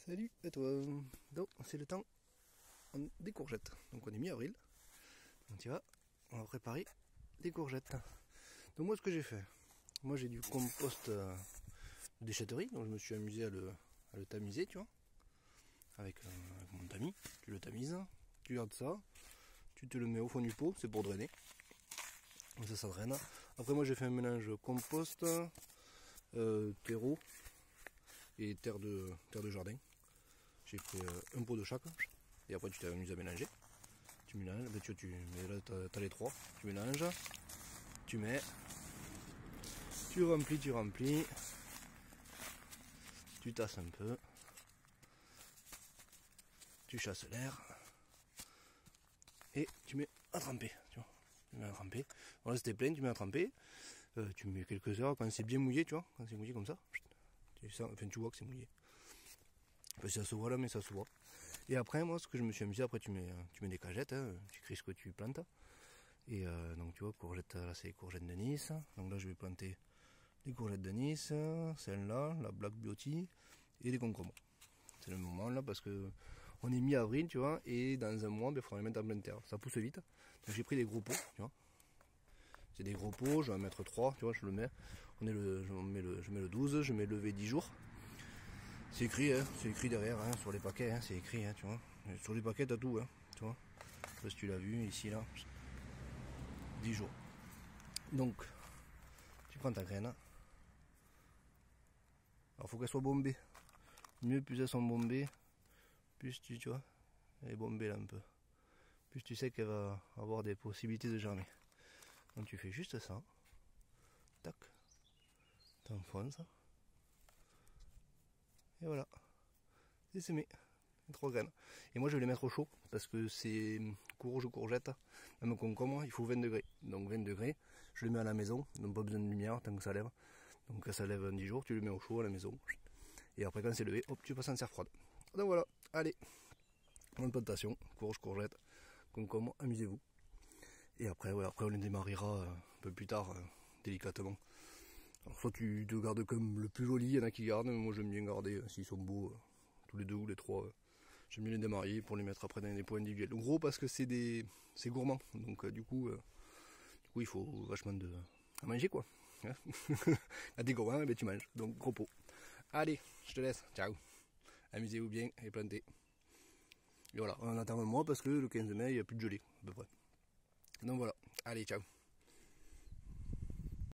Salut à toi. Donc c'est le temps des courgettes. Donc on est mi-avril. Donc tu vois, on va préparer des courgettes. Donc moi ce que j'ai fait, moi j'ai du compost de déchetterie, donc je me suis amusé à le tamiser, tu vois. Avec mon tamis, tu le tamises, tu gardes ça, tu te le mets au fond du pot, c'est pour drainer. Donc ça draine. Après moi j'ai fait un mélange compost, terreau et terre de jardin. J'ai pris un pot de chaque, et après tu t'amuses à mélanger. Tu mélanges, ben tu mets là t'as les trois, tu mélanges, tu mets, tu remplis, tu tasses un peu, tu chasses l'air, et tu mets à tremper, tu vois. Tu mets à tremper. Voilà, c'était plein, tu mets à tremper, tu mets quelques heures quand c'est bien mouillé, tu vois, quand c'est mouillé comme ça, tu vois que c'est mouillé. Enfin, ça se voit là, mais ça se voit. Et après, moi, ce que je me suis amusé, après, tu mets des cagettes, hein, tu crées ce que tu plantes. Et donc, tu vois, courgettes, là, c'est les courgettes de Nice. Donc là, je vais planter les courgettes de Nice, celle-là, la Black Beauty, et les concombres. C'est le moment là, parce que on est mi-avril, tu vois, et dans un mois, il faudra les mettre en pleine terre. Ça pousse vite. Donc, j'ai pris des gros pots, tu vois. C'est des gros pots, je vais en mettre 3, tu vois, je le mets. Je mets le 12, je mets levé 10 jours. C'est écrit, hein, c'est écrit derrière, hein, sur les paquets, hein, c'est écrit, hein, tu vois. Sur les paquets, t'as tout, hein, tu vois. Je sais pas si tu l'as vu, ici, là. 10 jours. Donc, tu prends ta graine. Alors, faut qu'elle soit bombée. Mieux, plus elles sont bombées, plus tu vois, elle est bombée là un peu. Plus tu sais qu'elle va avoir des possibilités de germer. Donc, tu fais juste ça. Tac. T'enfonces. Et voilà. C'est semé. 3 graines. Et moi je vais les mettre au chaud parce que c'est courge ou courgette, même concombre, il faut 20 degrés. Donc 20 degrés, je le mets à la maison, donc pas besoin de lumière tant que ça lève. Donc quand ça lève en 10 jours, tu le mets au chaud à la maison. Et après quand c'est levé, hop, tu passes en serre froide. Donc voilà, allez, bonne plantation, courge, courgette, concombre, amusez-vous. Et après, ouais, après on les démarrera un peu plus tard, délicatement. Alors soit tu te gardes comme le plus joli, il y en a qui gardent, mais moi j'aime bien garder, s'ils sont beaux, tous les deux ou les trois. J'aime bien les démarrer pour les mettre après dans des pots individuels. En gros parce que c'est gourmand, donc du coup il faut vachement à manger quoi. À des gourmands, ben, tu manges, donc gros pot. Allez, je te laisse, ciao. Amusez-vous bien et plantez. Et voilà, on attend un mois parce que le 15 mai il n'y a plus de gelée à peu près. Donc voilà, allez ciao.